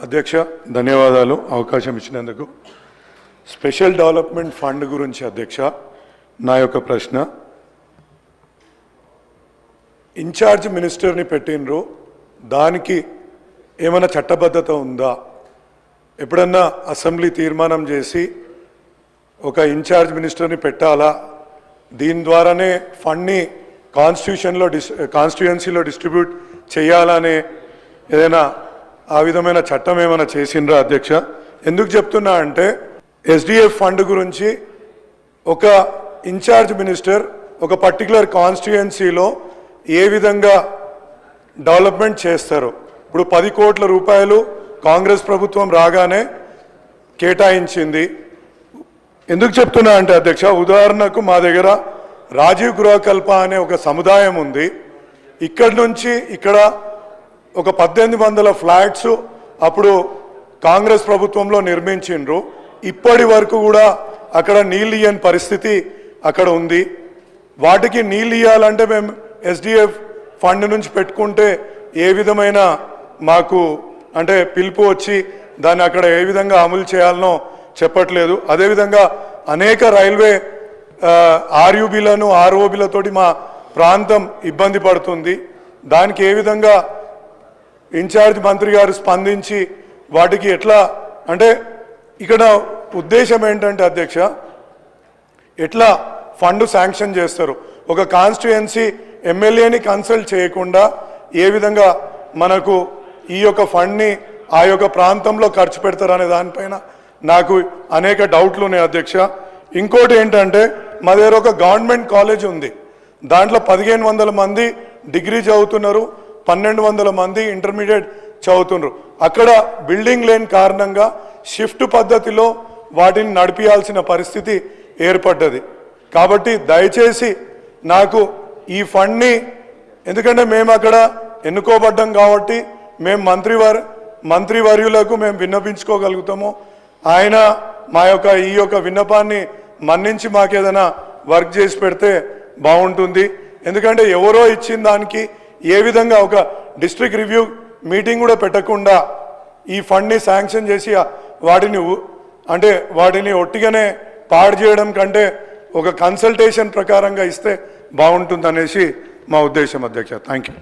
అధ్యక్ష ధన్యవాదాలు అవకాశం ఇచ్చినందుకు. స్పెషల్ డెవలప్మెంట్ ఫండ్ గురించి అధ్యక్ష నా యొక్క ప్రశ్న, ఇన్ఛార్జ్ మినిస్టర్ని పెట్టినరు, దానికి ఏమైనా చట్టబద్ధత ఉందా? ఎప్పుడన్నా అసెంబ్లీ తీర్మానం చేసి ఒక ఇన్ఛార్జ్ మినిస్టర్ని పెట్టాలా, దీని ద్వారానే ఫండ్ని కాన్స్టిట్యుయెన్సీలో డిస్ట్రిబ్యూట్ చేయాలనే ఏదైనా ఆ విధమైన చట్టం ఏమైనా చేసిండ్రా అధ్యక్ష? ఎందుకు చెప్తున్నా అంటే ఎస్డిఎఫ్ ఫండ్ గురించి ఒక ఇన్ఛార్జ్ మినిస్టర్ ఒక పర్టికులర్ కాన్స్టిట్యుయెన్సీలో ఏ విధంగా డెవలప్మెంట్ చేస్తారు. ఇప్పుడు 10 కోట్ల రూపాయలు కాంగ్రెస్ ప్రభుత్వం రాగానే కేటాయించింది. ఎందుకు చెప్తున్నా అంటే అధ్యక్ష, ఉదాహరణకు మా దగ్గర రాజీవ్ గృహకల్ప అనే ఒక సముదాయం ఉంది. ఇక్కడి నుంచి ఇక్కడ ఒక 1800 ఫ్లాట్స్ అప్పుడు కాంగ్రెస్ ప్రభుత్వంలో నిర్మించిండ్రు. ఇప్పటి వరకు కూడా అక్కడ నీళ్ళు ఇయ్యని పరిస్థితి అక్కడ ఉంది. వాటికి నీళ్ళు ఇవ్వాలంటే మేము ఎస్డిఎఫ్ ఫండ్ నుంచి పెట్టుకుంటే ఏ విధమైన మాకు అంటే పిలుపు వచ్చి దాన్ని అక్కడ ఏ విధంగా అమలు చేయాలనో చెప్పట్లేదు. అదేవిధంగా అనేక రైల్వే ఆర్యుబీలను ఆర్ఓబీలతోటి మా ప్రాంతం ఇబ్బంది పడుతుంది. దానికి ఏ విధంగా ఇన్ఛార్జ్ మంత్రి గారు స్పందించి వాటికి ఎట్లా అంటే ఇక్కడ ఉద్దేశం ఏంటంటే అధ్యక్ష, ఎట్లా ఫండ్ శాంక్షన్ చేస్తారు, ఒక కాన్స్టిట్యుయెన్సీ ఎమ్మెల్యేని కన్సల్ట్ చేయకుండా ఏ విధంగా మనకు ఈ యొక్క ఫండ్ని ఆ యొక్క ప్రాంతంలో ఖర్చు పెడతారనే దానిపైన నాకు అనేక డౌట్లు ఉన్నాయి అధ్యక్ష. ఇంకోటి ఏంటంటే మా దగ్గర ఒక గవర్నమెంట్ కాలేజ్ ఉంది, దాంట్లో 1500 మంది డిగ్రీ చదువుతున్నారు, 1200 మంది ఇంటర్మీడియట్ చదువుతున్నారు. అక్కడ బిల్డింగ్ లేని కారణంగా షిఫ్ట్ పద్ధతిలో వాటిని నడిపించాల్సిన పరిస్థితి ఏర్పడ్డది. కాబట్టి దయచేసి నాకు ఈ ఫండ్ని, ఎందుకంటే మేము అక్కడ ఎన్నుకోబడ్డాం కాబట్టి మేము మంత్రివర్యులకు మేము విన్నపించుకోగలుగుతాము. ఆయన మా యొక్క ఈ యొక్క విన్నపాన్ని మన్నించి మాకేదైనా వర్క్ చేసి పెడితే బాగుంటుంది. ఎందుకంటే ఎవరో ఇచ్చిన దానికి ఏ విధంగా ఒక డిస్ట్రిక్ట్ రివ్యూ మీటింగ్ కూడా పెట్టకుండా ఈ ఫండ్ని శాంక్షన్ చేసి వాటిని ఒట్టిగానే పాడు చేయడం కంటే ఒక కన్సల్టేషన్ ప్రకారంగా ఇస్తే బాగుంటుంది అనేసి మా ఉద్దేశం అధ్యక్ష. Thank you.